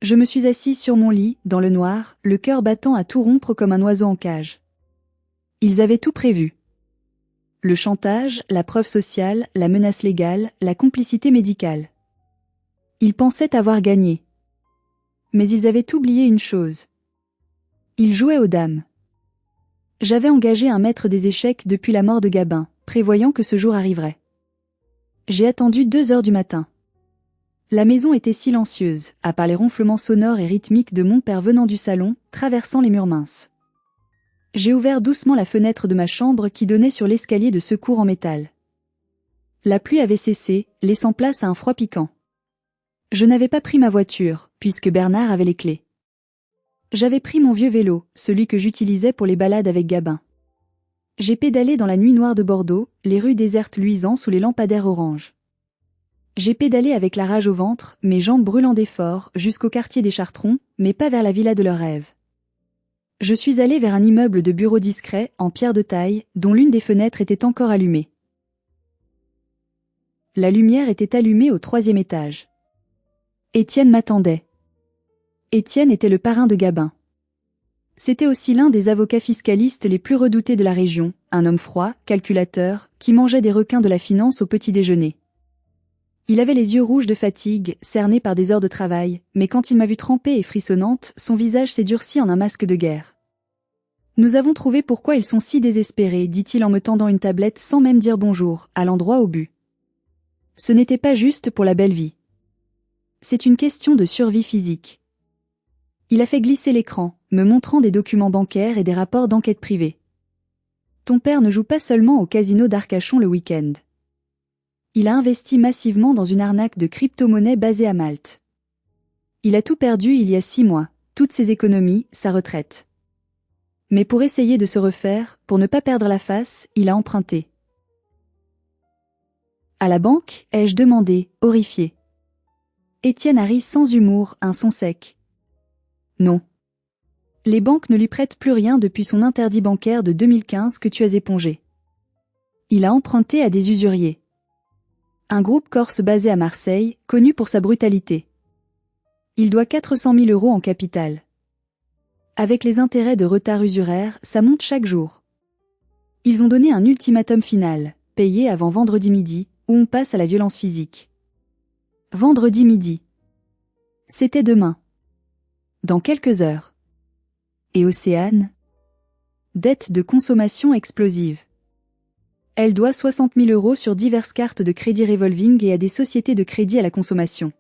Je me suis assise sur mon lit, dans le noir, le cœur battant à tout rompre comme un oiseau en cage. Ils avaient tout prévu. Le chantage, la preuve sociale, la menace légale, la complicité médicale. Ils pensaient avoir gagné. Mais ils avaient oublié une chose. Ils jouaient aux dames. J'avais engagé un maître des échecs depuis la mort de Gabin, prévoyant que ce jour arriverait. J'ai attendu 2 heures du matin. La maison était silencieuse, à part les ronflements sonores et rythmiques de mon père venant du salon, traversant les murs minces. J'ai ouvert doucement la fenêtre de ma chambre qui donnait sur l'escalier de secours en métal. La pluie avait cessé, laissant place à un froid piquant. Je n'avais pas pris ma voiture, puisque Bernard avait les clés. J'avais pris mon vieux vélo, celui que j'utilisais pour les balades avec Gabin. J'ai pédalé dans la nuit noire de Bordeaux, les rues désertes luisant sous les lampadaires orange. J'ai pédalé avec la rage au ventre, mes jambes brûlant d'effort, jusqu'au quartier des Chartrons, mais pas vers la villa de leurs rêves. Je suis allé vers un immeuble de bureaux discret, en pierre de taille, dont l'une des fenêtres était encore allumée. La lumière était allumée au 3e étage. Étienne m'attendait. Étienne était le parrain de Gabin. C'était aussi l'un des avocats fiscalistes les plus redoutés de la région, un homme froid, calculateur, qui mangeait des requins de la finance au petit déjeuner. Il avait les yeux rouges de fatigue, cernés par des heures de travail, mais quand il m'a vue trempée et frissonnante, son visage s'est durci en un masque de guerre. « Nous avons trouvé pourquoi ils sont si désespérés », dit-il en me tendant une tablette sans même dire bonjour, à l'endroit au but. Ce n'était pas juste pour la belle vie. C'est une question de survie physique. Il a fait glisser l'écran, me montrant des documents bancaires et des rapports d'enquête privée. Ton père ne joue pas seulement au casino d'Arcachon le week-end. Il a investi massivement dans une arnaque de crypto-monnaie basée à Malte. Il a tout perdu il y a 6 mois, toutes ses économies, sa retraite. Mais pour essayer de se refaire, pour ne pas perdre la face, il a emprunté. À la banque, ai-je demandé, horrifié. Étienne a ri sans humour, un son sec. Non. Les banques ne lui prêtent plus rien depuis son interdit bancaire de 2015 que tu as épongé. Il a emprunté à des usuriers. Un groupe corse basé à Marseille, connu pour sa brutalité. Il doit 400 000 € en capital. Avec les intérêts de retard usuraire, ça monte chaque jour. Ils ont donné un ultimatum final, payé avant vendredi midi, où on passe à la violence physique. Vendredi midi. C'était demain. Dans quelques heures. Et Océane? Dette de consommation explosive. Elle doit 60 000 € sur diverses cartes de crédit revolving et à des sociétés de crédit à la consommation.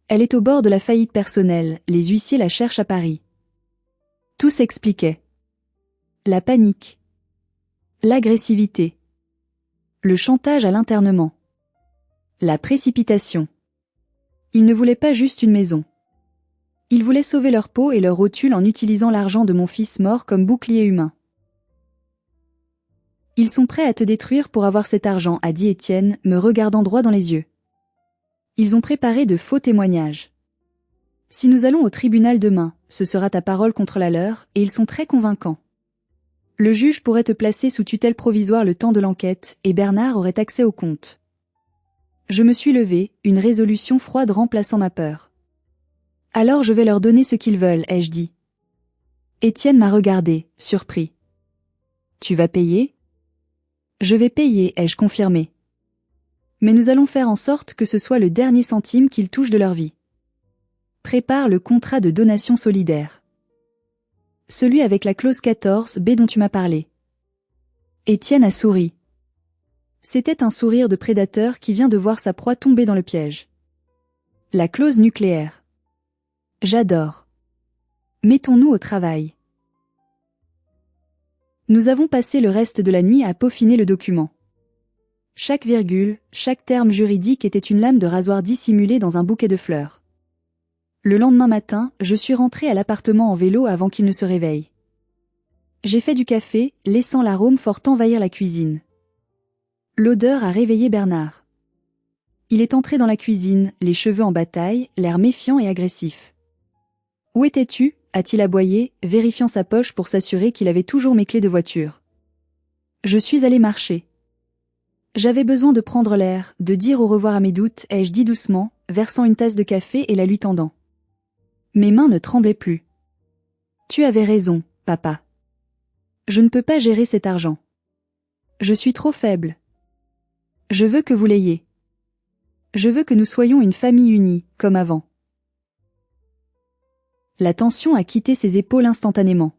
Elle est au bord de la faillite personnelle, les huissiers la cherchent à Paris. Tout s'expliquait. La panique. L'agressivité. Le chantage à l'internement. La précipitation. Ils ne voulaient pas juste une maison. Ils voulaient sauver leur peau et leur rotule en utilisant l'argent de mon fils mort comme bouclier humain. Ils sont prêts à te détruire pour avoir cet argent, a dit Étienne, me regardant droit dans les yeux. Ils ont préparé de faux témoignages. Si nous allons au tribunal demain, ce sera ta parole contre la leur, et ils sont très convaincants. Le juge pourrait te placer sous tutelle provisoire le temps de l'enquête, et Bernard aurait accès au compte. Je me suis levée, une résolution froide remplaçant ma peur. Alors je vais leur donner ce qu'ils veulent, ai-je dit. Étienne m'a regardé, surpris. Tu vas payer? Je vais payer, ai-je confirmé. Mais nous allons faire en sorte que ce soit le dernier centime qu'ils touchent de leur vie. Prépare le contrat de donation solidaire. Celui avec la clause 14B dont tu m'as parlé. Étienne a souri. C'était un sourire de prédateur qui vient de voir sa proie tomber dans le piège. La clause nucléaire. J'adore. Mettons-nous au travail. Nous avons passé le reste de la nuit à peaufiner le document. Chaque virgule, chaque terme juridique était une lame de rasoir dissimulée dans un bouquet de fleurs. Le lendemain matin, je suis rentrée à l'appartement en vélo avant qu'il ne se réveille. J'ai fait du café, laissant l'arôme fort envahir la cuisine. L'odeur a réveillé Bernard. Il est entré dans la cuisine, les cheveux en bataille, l'air méfiant et agressif. « Où étais-tu » a-t-il aboyé, vérifiant sa poche pour s'assurer qu'il avait toujours mes clés de voiture. Je suis allé marcher. J'avais besoin de prendre l'air, de dire au revoir à mes doutes, ai-je dit doucement, versant une tasse de café et la lui tendant. Mes mains ne tremblaient plus. Tu avais raison, papa. Je ne peux pas gérer cet argent. Je suis trop faible. Je veux que vous l'ayez. Je veux que nous soyons une famille unie, comme avant. La tension a quitté ses épaules instantanément.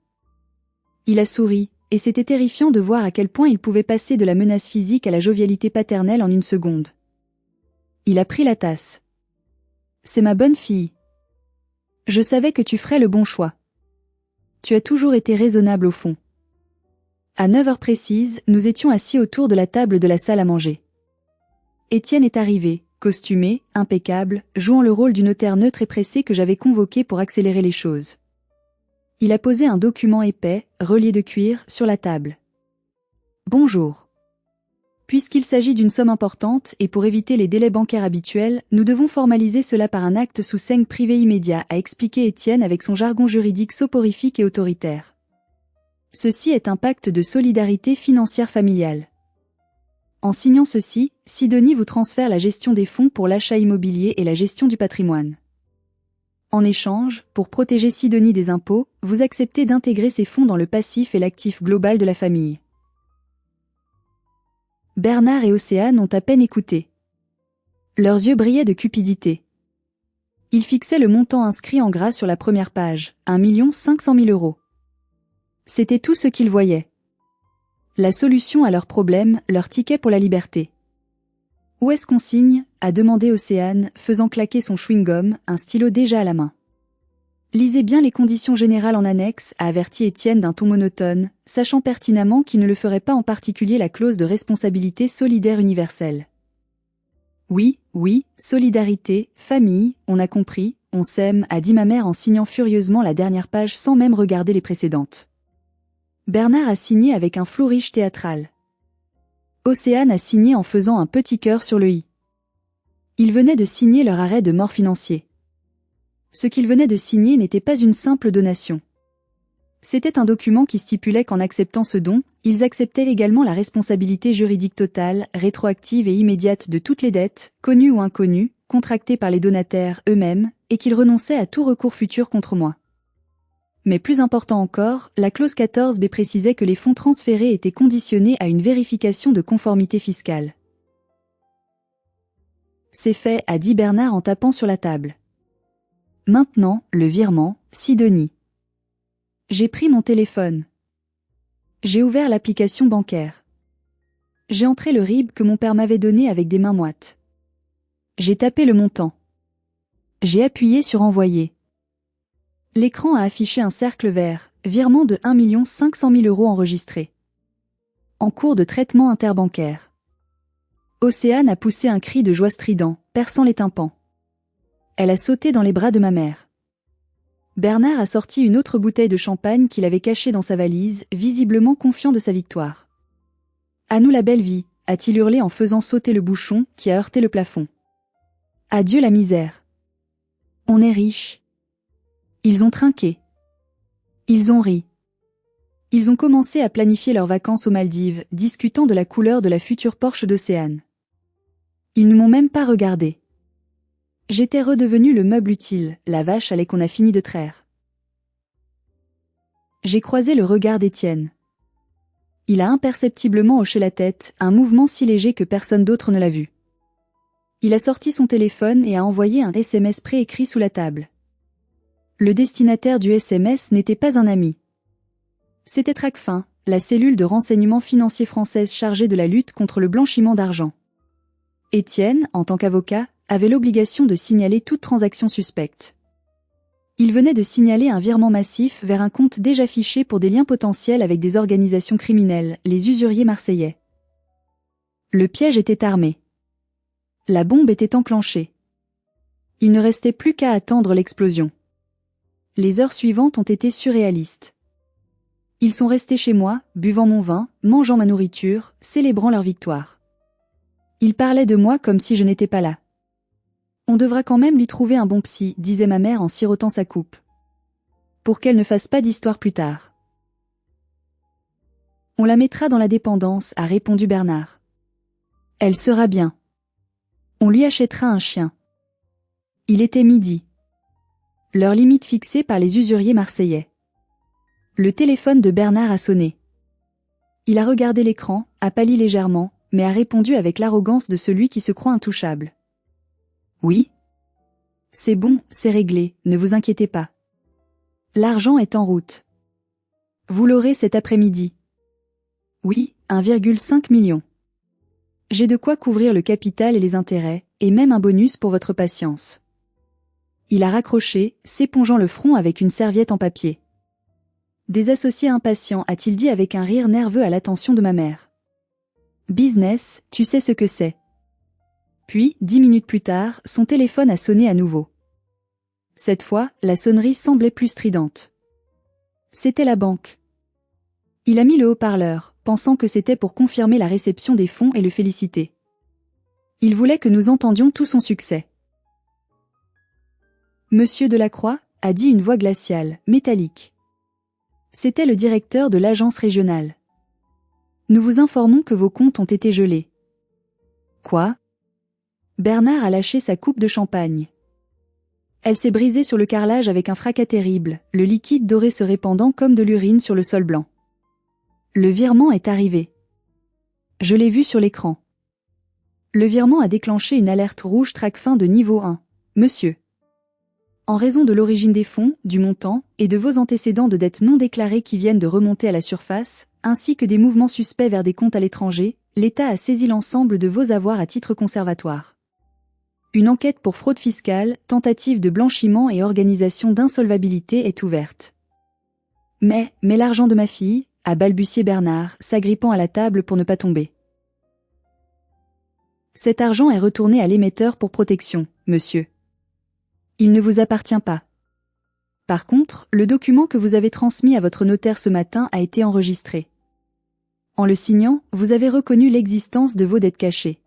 Il a souri, et c'était terrifiant de voir à quel point il pouvait passer de la menace physique à la jovialité paternelle en une seconde. Il a pris la tasse. C'est ma bonne fille. Je savais que tu ferais le bon choix. Tu as toujours été raisonnable au fond. À 9 heures précises, nous étions assis autour de la table de la salle à manger. Étienne est arrivé, costumé, impeccable, jouant le rôle du notaire neutre et pressé que j'avais convoqué pour accélérer les choses. Il a posé un document épais, relié de cuir, sur la table. Bonjour. Puisqu'il s'agit d'une somme importante et pour éviter les délais bancaires habituels, nous devons formaliser cela par un acte sous seing privé immédiat, a expliqué Étienne avec son jargon juridique soporifique et autoritaire. Ceci est un pacte de solidarité financière familiale. En signant ceci, Sidonie vous transfère la gestion des fonds pour l'achat immobilier et la gestion du patrimoine. En échange, pour protéger Sidonie des impôts, vous acceptez d'intégrer ces fonds dans le passif et l'actif global de la famille. Bernard et Océane ont à peine écouté. Leurs yeux brillaient de cupidité. Ils fixaient le montant inscrit en gras sur la première page, 1 500 000 €. C'était tout ce qu'ils voyaient. La solution à leur problème, leur ticket pour la liberté. Où est-ce qu'on signe ? A demandé Océane, faisant claquer son chewing-gum, un stylo déjà à la main. Lisez bien les conditions générales en annexe, a averti Étienne d'un ton monotone, sachant pertinemment qu'il ne le ferait pas en particulier la clause de responsabilité solidaire universelle. Oui, solidarité, famille, on a compris, on s'aime, a dit ma mère en signant furieusement la dernière page sans même regarder les précédentes. Bernard a signé avec un flourish théâtral. Océane a signé en faisant un petit cœur sur le i. Ils venaient de signer leur arrêt de mort financier. Ce qu'ils venaient de signer n'était pas une simple donation. C'était un document qui stipulait qu'en acceptant ce don, ils acceptaient également la responsabilité juridique totale, rétroactive et immédiate de toutes les dettes, connues ou inconnues, contractées par les donataires eux-mêmes, et qu'ils renonçaient à tout recours futur contre moi. Mais plus important encore, la clause 14b précisait que les fonds transférés étaient conditionnés à une vérification de conformité fiscale. C'est fait, a dit Bernard en tapant sur la table. Maintenant, le virement, Sidonie. J'ai pris mon téléphone. J'ai ouvert l'application bancaire. J'ai entré le RIB que mon père m'avait donné avec des mains moites. J'ai tapé le montant. J'ai appuyé sur envoyer. L'écran a affiché un cercle vert, virement de 1 500 000 € enregistré. En cours de traitement interbancaire. Océane a poussé un cri de joie strident, perçant les tympans. Elle a sauté dans les bras de ma mère. Bernard a sorti une autre bouteille de champagne qu'il avait cachée dans sa valise, visiblement confiant de sa victoire. « À nous la belle vie », a-t-il hurlé en faisant sauter le bouchon qui a heurté le plafond. « Adieu la misère. On est riche. » Ils ont trinqué. Ils ont ri. Ils ont commencé à planifier leurs vacances aux Maldives, discutant de la couleur de la future Porsche d'Océane. Ils ne m'ont même pas regardé. J'étais redevenu le meuble utile, la vache à lait qu'on a fini de traire. J'ai croisé le regard d'Étienne. Il a imperceptiblement hoché la tête, un mouvement si léger que personne d'autre ne l'a vu. Il a sorti son téléphone et a envoyé un SMS préécrit sous la table. Le destinataire du SMS n'était pas un ami. C'était Tracfin, la cellule de renseignement financier française chargée de la lutte contre le blanchiment d'argent. Étienne, en tant qu'avocat, avait l'obligation de signaler toute transaction suspecte. Il venait de signaler un virement massif vers un compte déjà fiché pour des liens potentiels avec des organisations criminelles, les usuriers marseillais. Le piège était armé. La bombe était enclenchée. Il ne restait plus qu'à attendre l'explosion. Les heures suivantes ont été surréalistes. Ils sont restés chez moi, buvant mon vin, mangeant ma nourriture, célébrant leur victoire. Ils parlaient de moi comme si je n'étais pas là. On devra quand même lui trouver un bon psy, disait ma mère en sirotant sa coupe. Pour qu'elle ne fasse pas d'histoire plus tard. On la mettra dans la dépendance, a répondu Bernard. Elle sera bien. On lui achètera un chien. Il était midi. Leur limite fixée par les usuriers marseillais. Le téléphone de Bernard a sonné. Il a regardé l'écran, a pâli légèrement, mais a répondu avec l'arrogance de celui qui se croit intouchable. Oui. C'est bon, c'est réglé, ne vous inquiétez pas. L'argent est en route. Vous l'aurez cet après-midi. Oui, 1,5 million. J'ai de quoi couvrir le capital et les intérêts, et même un bonus pour votre patience. Il a raccroché, s'épongeant le front avec une serviette en papier. Des associés impatients, a-t-il dit avec un rire nerveux à l'attention de ma mère. Business, tu sais ce que c'est. Puis, 10 minutes plus tard, son téléphone a sonné à nouveau. Cette fois, la sonnerie semblait plus stridente. C'était la banque. Il a mis le haut-parleur, pensant que c'était pour confirmer la réception des fonds et le féliciter. Il voulait que nous entendions tout son succès. Monsieur Delacroix, a dit une voix glaciale, métallique. C'était le directeur de l'agence régionale. Nous vous informons que vos comptes ont été gelés. Quoi? Bernard a lâché sa coupe de champagne. Elle s'est brisée sur le carrelage avec un fracas terrible, le liquide doré se répandant comme de l'urine sur le sol blanc. Le virement est arrivé. Je l'ai vu sur l'écran. Le virement a déclenché une alerte rouge TRACFIN de niveau 1. Monsieur. En raison de l'origine des fonds, du montant, et de vos antécédents de dettes non déclarées qui viennent de remonter à la surface, ainsi que des mouvements suspects vers des comptes à l'étranger, l'État a saisi l'ensemble de vos avoirs à titre conservatoire. Une enquête pour fraude fiscale, tentative de blanchiment et organisation d'insolvabilité est ouverte. Mais l'argent de ma fille, a balbutié Bernard, s'agrippant à la table pour ne pas tomber. Cet argent est retourné à l'émetteur pour protection, monsieur. Il ne vous appartient pas. Par contre, le document que vous avez transmis à votre notaire ce matin a été enregistré. En le signant, vous avez reconnu l'existence de vos dettes cachées.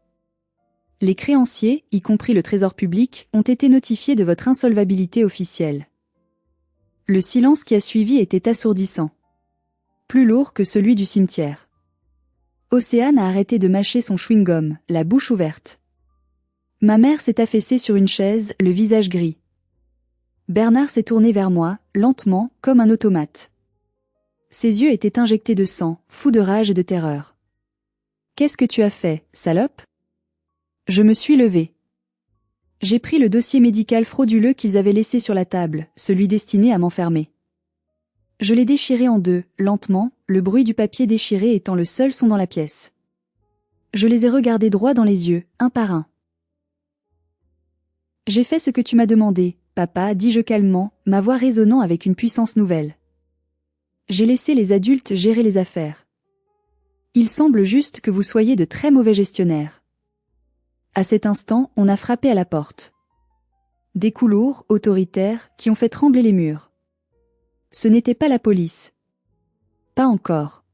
Les créanciers, y compris le Trésor public, ont été notifiés de votre insolvabilité officielle. Le silence qui a suivi était assourdissant. Plus lourd que celui du cimetière. Océane a arrêté de mâcher son chewing-gum, la bouche ouverte. Ma mère s'est affaissée sur une chaise, le visage gris. Bernard s'est tourné vers moi, lentement, comme un automate. Ses yeux étaient injectés de sang, fous de rage et de terreur. « Qu'est-ce que tu as fait, salope ?» Je me suis levée. J'ai pris le dossier médical frauduleux qu'ils avaient laissé sur la table, celui destiné à m'enfermer. Je l'ai déchiré en deux, lentement, le bruit du papier déchiré étant le seul son dans la pièce. Je les ai regardés droit dans les yeux, un par un. « J'ai fait ce que tu m'as demandé, papa, dis-je calmement, ma voix résonnant avec une puissance nouvelle. J'ai laissé les adultes gérer les affaires. Il semble juste que vous soyez de très mauvais gestionnaires. » À cet instant, on a frappé à la porte. Des coups lourds, autoritaires, qui ont fait trembler les murs. Ce n'était pas la police. Pas encore.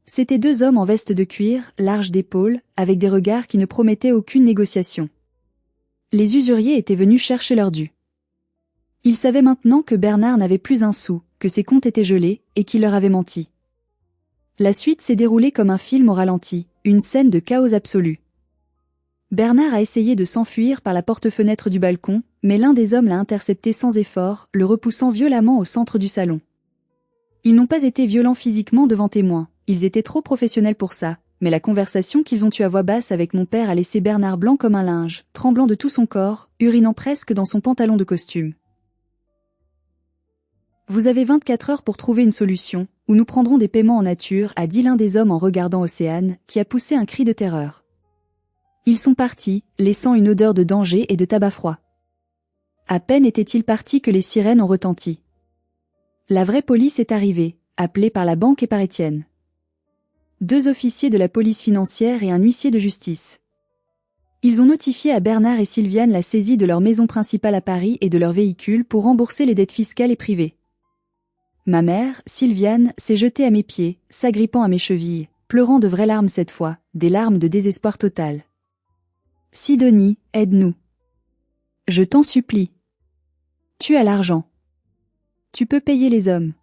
C'étaient deux hommes en veste de cuir, larges d'épaules, avec des regards qui ne promettaient aucune négociation. Les usuriers étaient venus chercher leur dû. Ils savaient maintenant que Bernard n'avait plus un sou, que ses comptes étaient gelés, et qu'il leur avait menti. La suite s'est déroulée comme un film au ralenti, une scène de chaos absolu. Bernard a essayé de s'enfuir par la porte-fenêtre du balcon, mais l'un des hommes l'a intercepté sans effort, le repoussant violemment au centre du salon. Ils n'ont pas été violents physiquement devant témoins, ils étaient trop professionnels pour ça, mais la conversation qu'ils ont eue à voix basse avec mon père a laissé Bernard blanc comme un linge, tremblant de tout son corps, urinant presque dans son pantalon de costume. « Vous avez 24 heures pour trouver une solution, ou nous prendrons des paiements en nature, a dit l'un des hommes en regardant Océane, qui a poussé un cri de terreur. Ils sont partis, laissant une odeur de danger et de tabac froid. À peine étaient-ils partis que les sirènes ont retenti. La vraie police est arrivée, appelée par la banque et par Étienne. 2 officiers de la police financière et un huissier de justice. Ils ont notifié à Bernard et Sylviane la saisie de leur maison principale à Paris et de leur véhicule pour rembourser les dettes fiscales et privées. Ma mère, Sylviane, s'est jetée à mes pieds, s'agrippant à mes chevilles, pleurant de vraies larmes cette fois, des larmes de désespoir total. « Sidonie, aide-nous. Je t'en supplie. Tu as l'argent. Tu peux payer les hommes.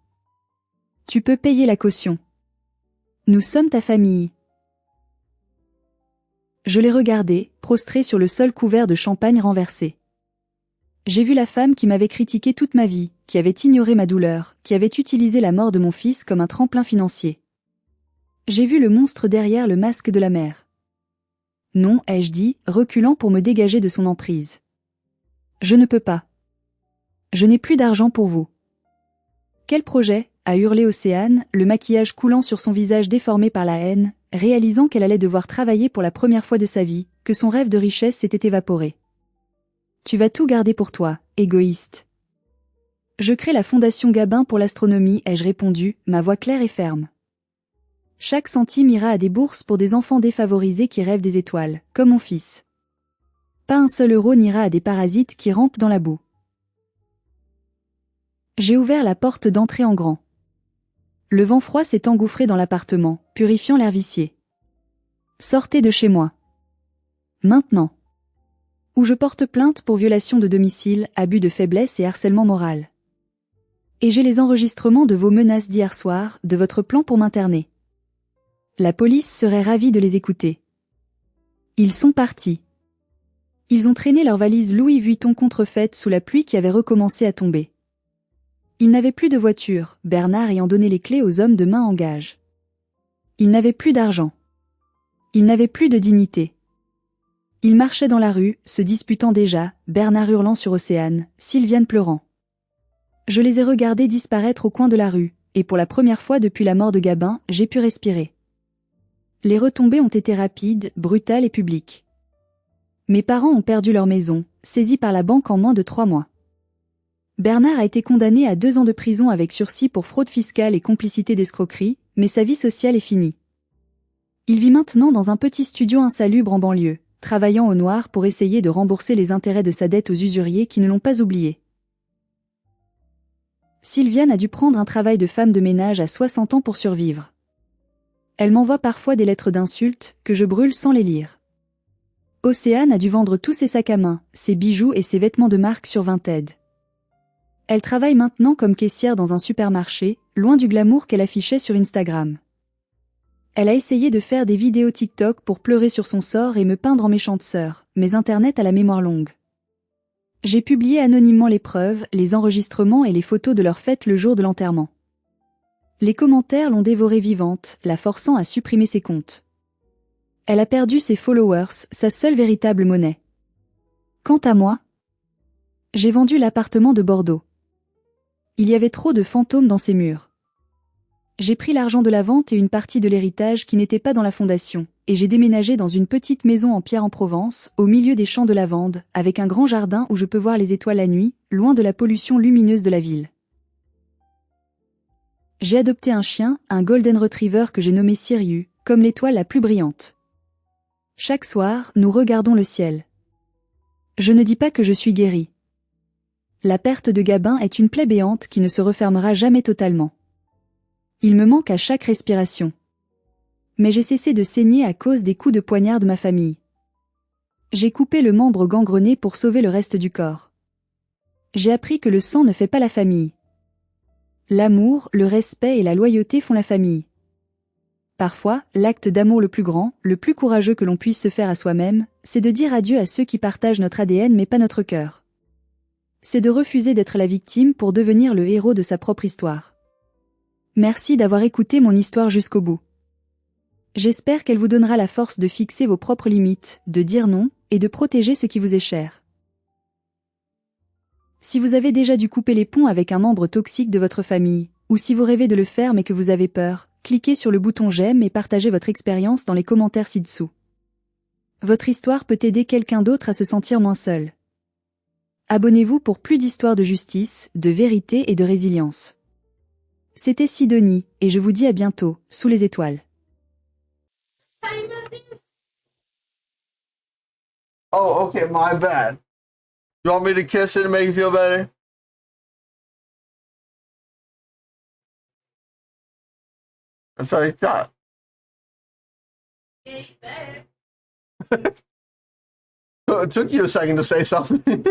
Tu peux payer la caution. Nous sommes ta famille. » Je l'ai regardé, prostré sur le sol couvert de champagne renversé. J'ai vu la femme qui m'avait critiqué toute ma vie, qui avait ignoré ma douleur, qui avait utilisé la mort de mon fils comme un tremplin financier. J'ai vu le monstre derrière le masque de la mère. Non, ai-je dit, reculant pour me dégager de son emprise. Je ne peux pas. Je n'ai plus d'argent pour vous. Quel projet, a hurlé Océane, le maquillage coulant sur son visage déformé par la haine, réalisant qu'elle allait devoir travailler pour la première fois de sa vie, que son rêve de richesse s'était évaporé. Tu vas tout garder pour toi, égoïste. Je crée la Fondation Gabin pour l'astronomie, ai-je répondu, ma voix claire et ferme. Chaque centime ira à des bourses pour des enfants défavorisés qui rêvent des étoiles, comme mon fils. Pas un seul euro n'ira à des parasites qui rampent dans la boue. J'ai ouvert la porte d'entrée en grand. Le vent froid s'est engouffré dans l'appartement, purifiant l'air vicié. Sortez de chez moi. Maintenant. Ou je porte plainte pour violation de domicile, abus de faiblesse et harcèlement moral. Et j'ai les enregistrements de vos menaces d'hier soir, de votre plan pour m'interner. La police serait ravie de les écouter. Ils sont partis. Ils ont traîné leur valise Louis Vuitton contrefaite sous la pluie qui avait recommencé à tomber. Ils n'avaient plus de voiture, Bernard ayant donné les clés aux hommes de main en gage. Ils n'avaient plus d'argent. Ils n'avaient plus de dignité. Ils marchaient dans la rue, se disputant déjà, Bernard hurlant sur Océane, Sylviane pleurant. Je les ai regardés disparaître au coin de la rue, et pour la première fois depuis la mort de Gabin, j'ai pu respirer. Les retombées ont été rapides, brutales et publiques. Mes parents ont perdu leur maison, saisie par la banque en moins de 3 mois. Bernard a été condamné à 2 ans de prison avec sursis pour fraude fiscale et complicité d'escroquerie, mais sa vie sociale est finie. Il vit maintenant dans un petit studio insalubre en banlieue, travaillant au noir pour essayer de rembourser les intérêts de sa dette aux usuriers qui ne l'ont pas oublié. Sylviane a dû prendre un travail de femme de ménage à 60 ans pour survivre. Elle m'envoie parfois des lettres d'insultes, que je brûle sans les lire. Océane a dû vendre tous ses sacs à main, ses bijoux et ses vêtements de marque sur Vinted. Elle travaille maintenant comme caissière dans un supermarché, loin du glamour qu'elle affichait sur Instagram. Elle a essayé de faire des vidéos TikTok pour pleurer sur son sort et me peindre en méchante sœur, mais Internet a la mémoire longue. J'ai publié anonymement les preuves, les enregistrements et les photos de leur fête le jour de l'enterrement. Les commentaires l'ont dévorée vivante, la forçant à supprimer ses comptes. Elle a perdu ses followers, sa seule véritable monnaie. Quant à moi, j'ai vendu l'appartement de Bordeaux. Il y avait trop de fantômes dans ces murs. J'ai pris l'argent de la vente et une partie de l'héritage qui n'était pas dans la fondation, et j'ai déménagé dans une petite maison en pierre en Provence, au milieu des champs de lavande, avec un grand jardin où je peux voir les étoiles la nuit, loin de la pollution lumineuse de la ville. J'ai adopté un chien, un Golden Retriever que j'ai nommé Sirius, comme l'étoile la plus brillante. Chaque soir, nous regardons le ciel. Je ne dis pas que je suis guérie. La perte de Gabin est une plaie béante qui ne se refermera jamais totalement. Il me manque à chaque respiration. Mais j'ai cessé de saigner à cause des coups de poignard de ma famille. J'ai coupé le membre gangrené pour sauver le reste du corps. J'ai appris que le sang ne fait pas la famille. L'amour, le respect et la loyauté font la famille. Parfois, l'acte d'amour le plus grand, le plus courageux que l'on puisse se faire à soi-même, c'est de dire adieu à ceux qui partagent notre ADN mais pas notre cœur. C'est de refuser d'être la victime pour devenir le héros de sa propre histoire. Merci d'avoir écouté mon histoire jusqu'au bout. J'espère qu'elle vous donnera la force de fixer vos propres limites, de dire non, et de protéger ce qui vous est cher. Si vous avez déjà dû couper les ponts avec un membre toxique de votre famille, ou si vous rêvez de le faire mais que vous avez peur, cliquez sur le bouton j'aime et partagez votre expérience dans les commentaires ci-dessous. Votre histoire peut aider quelqu'un d'autre à se sentir moins seul. Abonnez-vous pour plus d'histoires de justice, de vérité et de résilience. C'était Sidonie, et je vous dis à bientôt, sous les étoiles. Oh, okay, my bad. You want me to kiss it to make you feel better? That's what I thought. It took you a second to say something.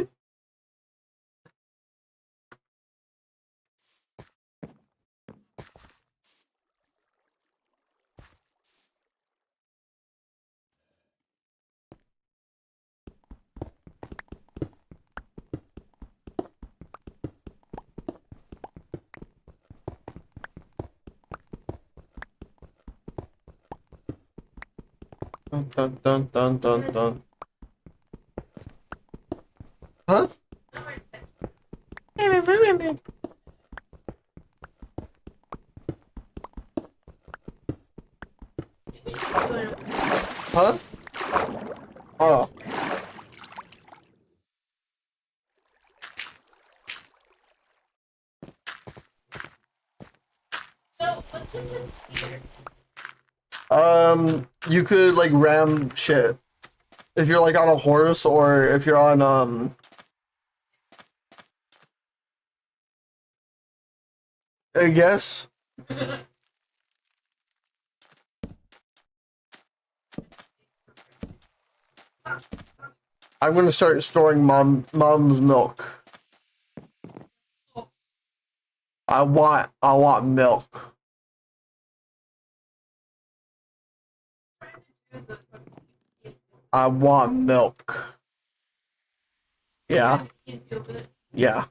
Dun, dun, dun, dun, dun, dun. Huh? Huh? Oh. You could like ram shit if you're like on a horse or if you're on I guess I'm gonna start storing mom's milk. I want milk. I want milk. Yeah. Yeah.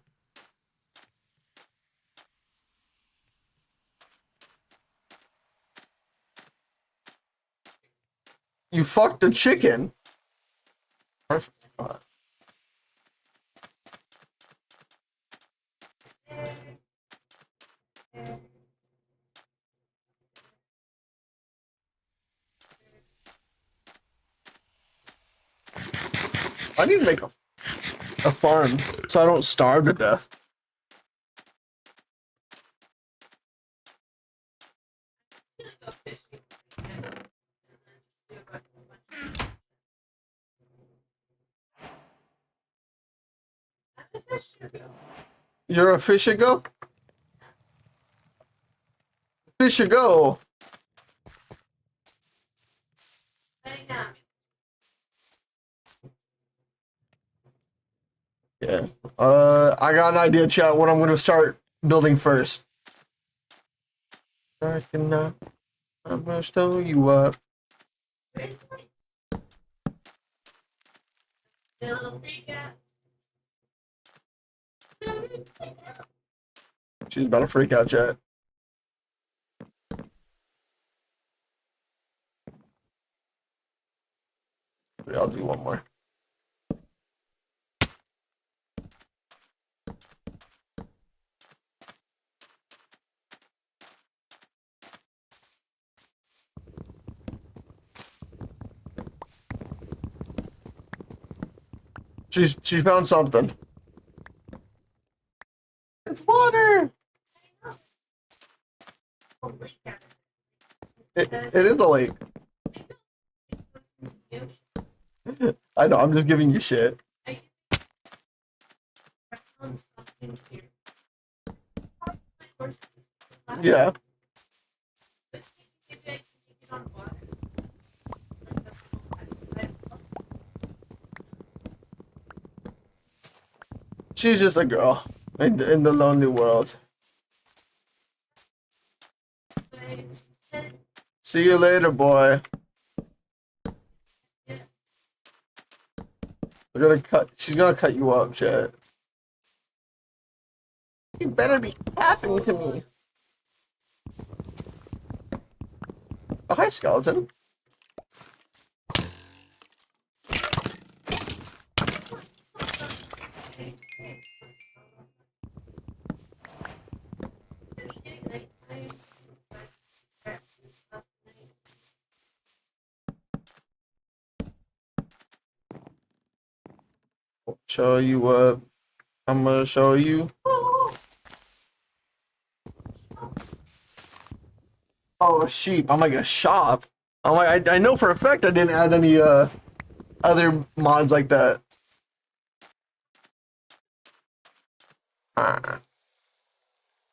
You fucked a chicken. I need to make a farm so I don't starve to death. You're a fishigo? Fishigo. Yeah. I got an idea, chat, what I'm gonna start building first. I'm gonna show you up. She's about to freak out, chat. I'll do one more. She found something. It's water. It is a lake. I know, I'm just giving you shit. Yeah. She's just a girl in the lonely world. See you later, boy. She's gonna cut you up, chat. You better be tapping to me. Oh, hi, skeleton. Show you what I'm gonna show you. Oh, a sheep. I'm like a shop. I'm like, I know for a fact I didn't add any other mods like that.